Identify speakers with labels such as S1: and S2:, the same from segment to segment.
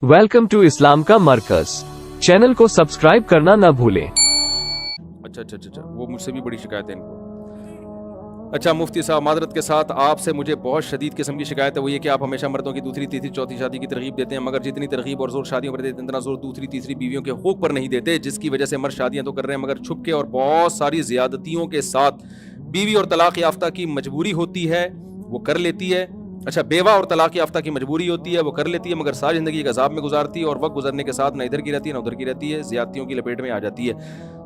S1: Welcome to Islam का मरकज। Channel को subscribe करना ना भूलें।
S2: अच्छा, वो मुझसे भी बड़ी शिकायत है इनको। अच्छा मुफ्ती साहब, मादरत के साथ आपसे मुझे बहुत शदीद किस्म की शिकायत है। वो ये कि आप हमेशा मर्दों की दूसरी तीसरी चौथी शादी की तरगीब देते हैं, मगर जितनी तरगीब और जोर शादियों पर देते हैं इतना जोर दूसरी तीसरी बीवियों के हुकूक पर नहीं देते, जिसकी वजह से मर्द शादियां तो कर रहे हैं मगर छुप के और बहुत सारी ज्यादतियों के साथ। बीवी और तलाक याफ्ता की मजबूरी होती है वो कर लेती है। अच्छा, बेवा और तलाक याफ्ता की मजबूरी होती है वो कर लेती है, मगर सारी जिंदगी एक अजाब में गुजारती है और वक्त गुजरने के साथ न इधर की रहती है न उधर की रहती है, ज्यादतियों की लपेट में आ जाती है।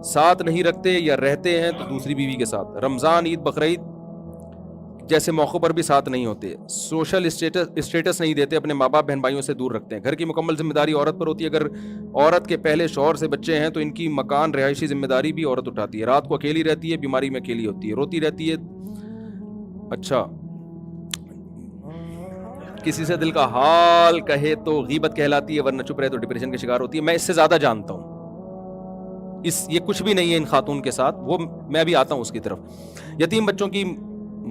S2: साथ नहीं रखते या रहते हैं तो दूसरी बीवी के साथ। रमजान, ईद, बकरीद जैसे मौक़ों पर भी साथ नहीं होते। सोशल स्टेटस नहीं देते, अपने माँ बाप बहन भाइयों से दूर रखते हैं। घर की मुकम्मल जिम्मेदारी औरत पर होती है। अगर औरत के पहले शौहर से बच्चे हैं तो इनकी मकान रिहायशी जिम्मेदारी भी औरत उठाती है। रात को अकेली रहती है, बीमारी में अकेली होती है, रोती रहती है। अच्छा, किसी से दिल का हाल कहे तो गीबत कहलाती है, वरना चुप रहे तो डिप्रेशन का शिकार होती है। मैं इससे ज्यादा जानता हूं, ये कुछ भी नहीं है इन खातून के साथ। वो मैं अभी आता हूं उसकी तरफ। यतीम बच्चों की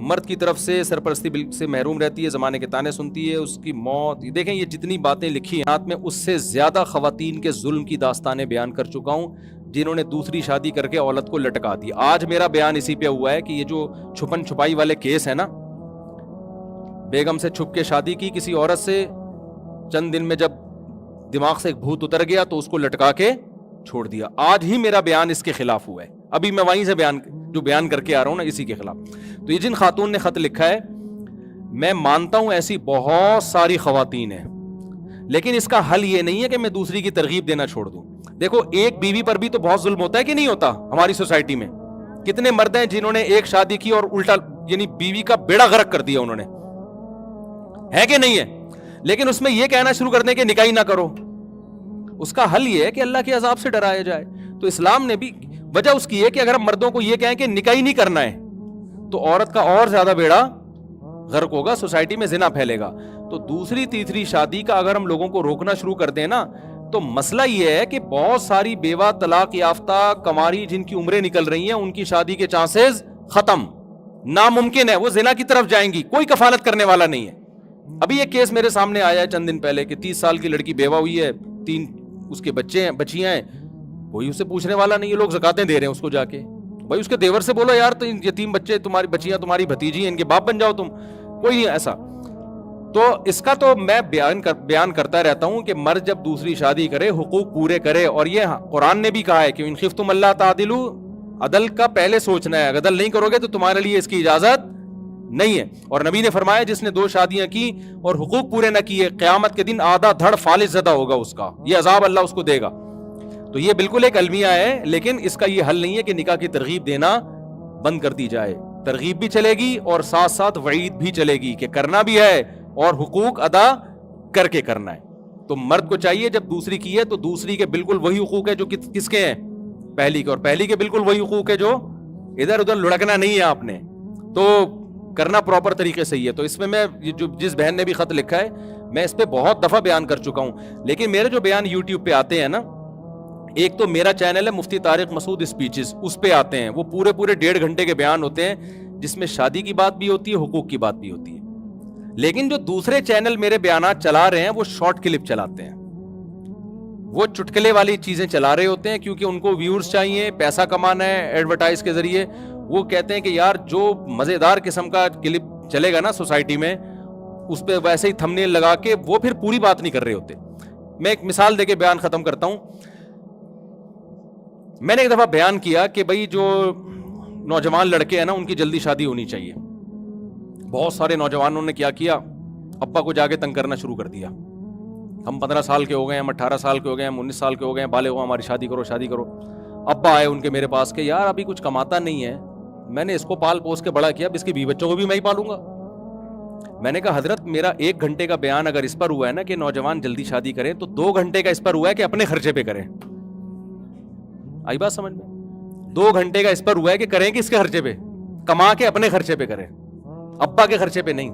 S2: मर्द की तरफ से सरपरस्ती से महरूम रहती है, जमाने के ताने सुनती है, उसकी मौत। देखें ये जितनी बातें लिखी हैं हाथ में, उससे ज्यादा खवातीन के जुल्म की दास्तानें बयान कर चुका हूं जिन्होंने दूसरी शादी करके औरत को लटका दी। आज मेरा बयान इसी पे हुआ है कि ये जो छुपन छुपाई वाले केस है ना, बेगम से छुप के शादी की किसी औरत से, चंद दिन में जब दिमाग से एक भूत उतर गया तो उसको लटका के छोड़ दिया। आज ही मेरा बयान इसके खिलाफ हुआ है। अभी मैं वहीं से बयान करके आ रहा हूं ना, इसी के खिलाफ। तो ये जिन खातून ने खत लिखा है, मैं मानता हूं ऐसी बहुत सारी खवातीन है, लेकिन इसका हल ये नहीं है कि मैं दूसरी की तरगीब देना छोड़ दूं। देखो, एक बीवी पर भी तो बहुत जुल्म होता है कि नहीं होता हमारी सोसाइटी में। कितने मर्द हैं जिन्होंने एक शादी की और उल्टा यानी बीवी का बेड़ा गर्क कर दिया उन्होंने, है कि नहीं है? लेकिन उसमें यह कहना शुरू कर दें कि निकाह ना करो। उसका हल यह है कि अल्लाह के अजाब से डराया जाए। तो इस्लाम ने भी वजह उसकी है कि अगर हम मर्दों को यह कहें कि निकाह नहीं करना है तो औरत का और ज्यादा बेड़ा गर्क होगा, सोसाइटी में जिना फैलेगा। तो दूसरी तीसरी शादी का अगर हम लोगों को रोकना शुरू कर दें ना, तो मसला यह है कि बहुत सारी बेवा, तलाक याफ्ता, कमारी जिनकी उम्रें निकल रही हैं, उनकी शादी के चांसेस खत्म, नामुमकिन है। वो जिना की तरफ जाएंगी, कोई कफालत करने वाला नहीं है। अभी एक केस मेरे सामने आया है चंद दिन पहले कि 30 साल की लड़की बेवा हुई है, 3 उसके बच्चे हैं, बच्चियां हैं, कोई उसे पूछने वाला नहीं है। लोग ज़कातें दे रहे हैं उसको जाके। भाई उसके देवर से बोलो यार, तो यतीम बच्चे तुम्हारी बच्चियां तुम्हारी भतीजी हैं, इनके बाप बन जाओ तुम। कोई नहीं ऐसा। तो इसका तो मैं बयान करता रहता हूं कि मर्द जब दूसरी शादी करे हुकूक पूरे करे। और ये कुरान ने भी कहा है कि इन खिफ्तुम अल्लाह तादिलू, अदल का पहले सोचना है। अदल नहीं करोगे तो तुम्हारे लिए इसकी इजाजत नहीं है। और नबी ने फरमाया जिसने 2 शादियां की और हुकूक पूरे न किए, क़यामत के दिन आधा धड़ फालिज ज़दा होगा उसका, ये अजाब अल्लाह उसको देगा। तो ये बिल्कुल एक अलमिया है, लेकिन इसका ये हल नहीं है कि निकाह की तरगीब देना बंद कर दी जाए। तरगीब भी चलेगी और साथ साथ वईद भी चलेगी कि करना भी है और हुकूक अदा करके करना है। तो मर्द को चाहिए जब दूसरी की है तो दूसरी के बिल्कुल वही हुकूक है जो किसके हैं, पहली के, और पहली के बिल्कुल वही हुकूक है जो इधर उधर लुढ़कना नहीं है आपने, तो करना प्रॉपर तरीके से ही है। तो इसमें मैं जिस बहन ने भी खत लिखा है, मैं इस पे बहुत दफा बयान कर चुका हूं। लेकिन मेरे जो बयान यूट्यूब पे आते हैं ना, एक तो मेरा चैनल है मुफ्ती तारिक मसूद स्पीचेस, उस पे आते हैं वो पूरे 1.5 घंटे के बयान होते हैं जिसमें शादी की बात भी होती है, हुकूक की बात भी होती है। लेकिन जो दूसरे चैनल मेरे बयानात चला रहे हैं वो शॉर्ट क्लिप चलाते हैं, वो चुटकुले वाली चीजें चला रहे होते हैं, क्योंकि उनको व्यूअर्स चाहिए, पैसा कमाना है एडवर्टाइज के जरिए। वो कहते हैं कि यार जो मजेदार किस्म का क्लिप चलेगा ना सोसाइटी में, उस पर वैसे ही थंबनेल लगा के वो फिर पूरी बात नहीं कर रहे होते। मैं एक मिसाल देके बयान खत्म करता हूं। मैंने एक दफा बयान किया कि भाई जो नौजवान लड़के हैं ना, उनकी जल्दी शादी होनी चाहिए। बहुत सारे नौजवानों ने क्या किया, अब्बा को जाके तंग करना शुरू कर दिया। हम 15 साल के हो गए, हम 18 साल के हो गए, हम 19 साल के हो गए, बाले हो, हमारी शादी करो शादी करो। अब्बा आए उनके मेरे पास के, यार अभी कुछ कमाता नहीं है, मैंने इसको पाल पोस के बड़ा किया, अब इसके 20 बच्चों को भी मैं ही पालूंगा। मैंने कहा हजरत, मेरा 1 घंटे का बयान अगर इस पर हुआ है ना कि नौजवान जल्दी शादी करें, तो 2 घंटे का इस पर हुआ है कि अपने खर्चे पे करें। आई बात समझ में? 2 घंटे का इस पर हुआ है कि करें कि इसके खर्चे पे, कमा के अपने खर्चे पे करें, अब्बा के खर्चे पे नहीं।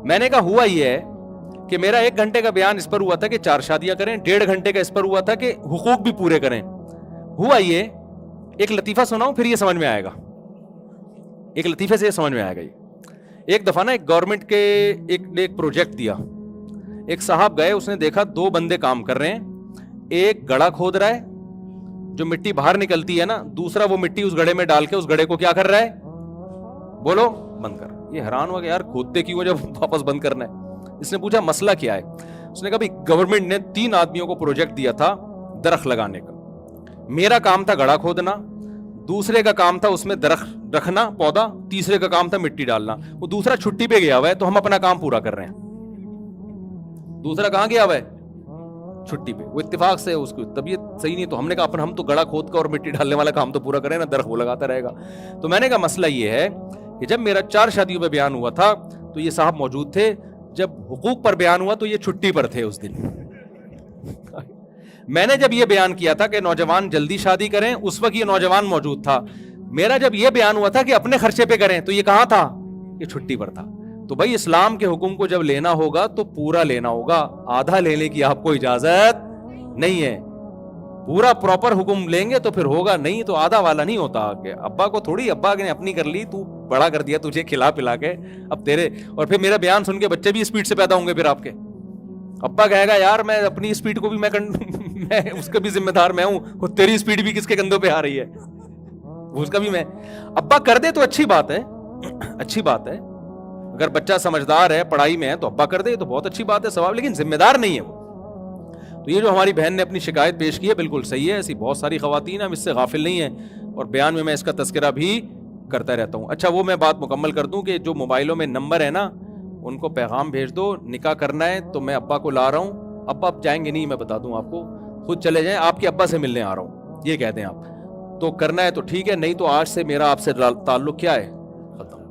S2: मैंने कहा हुआ यह है कि मेरा 1 घंटे का बयान इस पर हुआ था कि 4 शादियां करें, 1.5 घंटे का इस पर हुआ था कि हुकूक भी पूरे करें। हुआ ये, एक लतीफा सुनाऊं फिर ये समझ में आएगा, एक लतीफे से ये समझ में आएगा। ये एक दफा ना एक गवर्नमेंट के एक प्रोजेक्ट दिया, ایک صاحب گئے, اس نے دیکھا 2 بندے کام کر رہے ہیں, ایک گڑھا کھود رہا ہے, جو مٹی باہر نکلتی ہے نا, دوسرا وہ مٹی اس گڑھے میں ڈال کے اس گڑھے کو کیا کر رہا ہے, بولو, بند کر. یہ حیران ہوا کہ یار کھودتے کیوں جب واپس بند کرنا ہے. اس نے پوچھا مسئلہ کیا ہے. اس نے کہا بھائی گورنمنٹ نے 3 آدمیوں کو پروجیکٹ دیا تھا درخت لگانے کا, میرا کام تھا گڑھا کھودنا, دوسرے کا کام تھا اس میں درخت رکھنا پودا, تیسرے کا کام تھا مٹی ڈالنا. وہ دوسرا چھٹی پہ گیا ہوا ہے تو ہم اپنا کام پورا کر رہے ہیں. دوسرا کہاں گیا ہوا ہے, چھٹی پہ. وہ اتفاق سے اس کی طبیعت صحیح نہیں, تو ہم نے کہا ہم تو گڑھا کھود کا اور مٹی ڈالنے والا کام تو پورا کریں نا, درخت وہ لگاتا رہے گا. تو میں نے کہا مسئلہ یہ ہے کہ جب میرا 4 شادیوں پہ بیان ہوا تھا تو یہ صاحب موجود تھے, جب حقوق پر بیان ہوا تو یہ چھٹی پر تھے اس دن. میں نے جب یہ بیان کیا تھا کہ نوجوان جلدی شادی کریں, اس وقت یہ نوجوان موجود تھا. میرا جب یہ بیان ہوا تھا کہ اپنے خرچے پہ کریں تو یہ کہاں تھا, یہ چھٹی پر تھا. تو بھائی اسلام کے حکم کو جب لینا ہوگا تو پورا لینا ہوگا, آدھا لینے کی آپ کو اجازت نہیں ہے. پورا پراپر حکم لیں گے تو پھر ہوگا, نہیں تو آدھا والا نہیں ہوتا. کہ ابا کو تھوڑی, ابا نے اپنی کر لی, تو بڑا کر دیا تجھے کھلا پلا کے, اب تیرے. اور پھر میرا بیان سن کے بچے بھی اسپیڈ سے پیدا ہوں گے. پھر آپ کے ابا کہے گا یار میں اپنی اسپیڈ کو بھی میں اس کا بھی ذمہ دار میں ہوں, اور تیری اسپیڈ بھی کس کے کندھوں پہ آ رہی ہے, اس کا بھی میں. ابا کر دے تو اچھی بات ہے, اچھی بات ہے. اگر بچہ سمجھدار ہے, پڑھائی میں ہے, تو ابا کر دے تو بہت اچھی بات ہے, ثواب. لیکن ذمہ دار نہیں ہے وہ. تو یہ جو ہماری بہن نے اپنی شکایت پیش کی ہے بالکل صحیح ہے. ایسی بہت ساری خواتین, ہم اس سے غافل نہیں ہیں, اور بیان میں اس کا تذکرہ بھی کرتا رہتا ہوں. اچھا وہ میں بات مکمل کر دوں کہ جو موبائلوں میں نمبر ہے نا, ان کو پیغام بھیج دو, نکاح کرنا ہے تو میں ابا کو لا رہا ہوں. ابا اب جائیں گے نہیں, میں بتا دوں آپ کو, خود چلے جائیں, آپ کے ابا سے ملنے آ رہا ہوں, یہ کہتے ہیں آپ. تو کرنا ہے تو ٹھیک ہے, نہیں تو آج سے میرا آپ سے تعلق کیا ہے, ختم.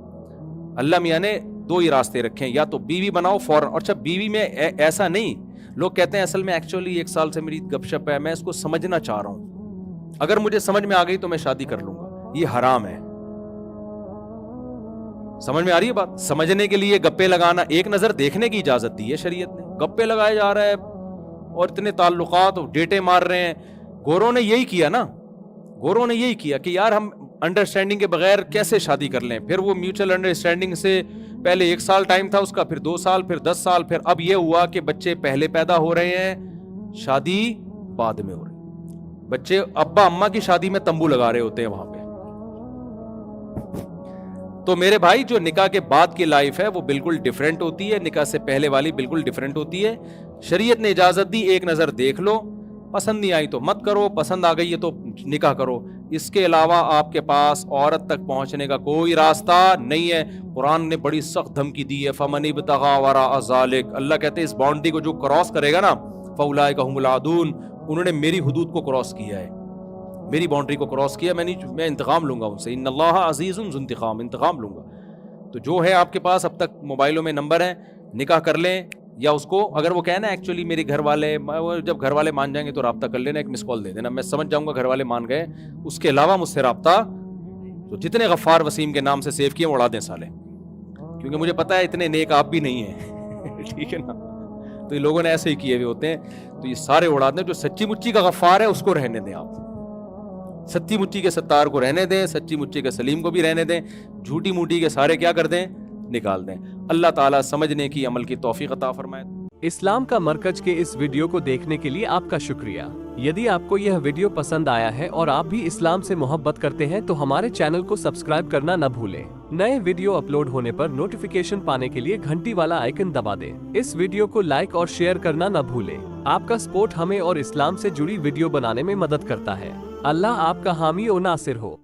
S2: اللہ میاں نے 2 ہی راستے رکھے ہیں, یا تو بیوی بناؤ فوراً. اچھا بیوی میں ایسا نہیں, لوگ کہتے ہیں اصل میں ایکچولی 1 سال سے میری گپ شپ ہے, میں اس کو سمجھنا چاہ رہا ہوں, اگر مجھے سمجھ میں آ گئی تو میں شادی کر لوں گا. یہ حرام ہے. سمجھ میں آ رہی ہے بات؟ سمجھنے کے لیے گپے لگانا, ایک نظر دیکھنے کی اجازت دی ہے شریعت نے. گپے لگائے جا رہا ہے اور اتنے تعلقات ڈیٹے مار رہے ہیں. گوروں نے یہی کیا نا, گوروں نے یہی کیا کہ یار ہم انڈرسٹینڈنگ کے بغیر کیسے شادی کر لیں. پھر وہ میوچل انڈرسٹینڈنگ سے پہلے 1 سال ٹائم تھا اس کا, پھر 2 سال, پھر 10 سال, پھر اب یہ ہوا کہ بچے پہلے پیدا ہو رہے ہیں, شادی بعد میں ہو رہی. بچے ابا اماں کی شادی میں تمبو لگا رہے ہوتے ہیں وہاں پہ. تو میرے بھائی جو نکاح کے بعد کی لائف ہے وہ بالکل ڈیفرنٹ ہوتی ہے, نکاح سے پہلے والی بالکل ڈیفرنٹ ہوتی ہے. شریعت نے اجازت دی, ایک نظر دیکھ لو, پسند نہیں آئی تو مت کرو, پسند آ گئی ہے تو نکاح کرو. اس کے علاوہ آپ کے پاس عورت تک پہنچنے کا کوئی راستہ نہیں ہے. قرآن نے بڑی سخت دھمکی دی ہے, فمن ابتغى وراء ذلك. اللہ کہتے ہیں اس باؤنڈری کو جو کراس کرے گا نا, فاولئک هم العادون, انہوں نے میری حدود کو کراس کیا ہے, میری باؤنڈری کو کراس کیا, میں انتقام لوں گا ان سے. ان اللہ عزیز ذو انتقام, انتقام لوں گا. تو جو ہے آپ کے پاس اب تک موبائلوں میں نمبر ہیں, نکاح کر لیں. یا اس کو اگر وہ کہنا ایکچولی میرے گھر والے, جب گھر والے مان جائیں گے تو رابطہ کر لینا, ایک مس کال دے دینا, میں سمجھ جاؤں گا گھر والے مان گئے. اس کے علاوہ مجھ سے رابطہ تو جتنے غفار وسیم کے نام سے سیو کیے اڑا دیں سالے, کیونکہ مجھے پتا ہے اتنے نیک آپ بھی نہیں ہیں. ٹھیک ہے نا, تو یہ لوگوں نے ایسے ہی کیے ہوئے ہوتے ہیں, تو یہ سارے اڑا دیں. جو سچی مچی کا غفار ہے اس کو رہنے دیں, آپ سچی مچی کے ستار کو رہنے دیں, سچی مچی کے سلیم کو بھی رہنے دیں, جھوٹی موٹی کے سارے کیا کر دیں, نکال دیں. اللہ تعالیٰ سمجھنے کی, عمل کی توفیق عطا فرمائے.
S1: اسلام کا مرکز کے اس ویڈیو کو دیکھنے کے لیے آپ کا شکریہ. یدی آپ کو یہ ویڈیو پسند آیا ہے اور آپ بھی اسلام سے محبت کرتے ہیں تو ہمارے چینل کو سبسکرائب کرنا نہ بھولیں. نئے ویڈیو اپلوڈ ہونے پر نوٹیفیکیشن پانے کے لیے گھنٹی والا آئیکن دبا دیں. اس ویڈیو کو لائک اور شیئر کرنا نہ بھولیں. آپ کا سپورٹ ہمیں اور اسلام سے جڑی ویڈیو بنانے میں مدد کرتا ہے. اللہ آپ کا حامی و ناصر ہو.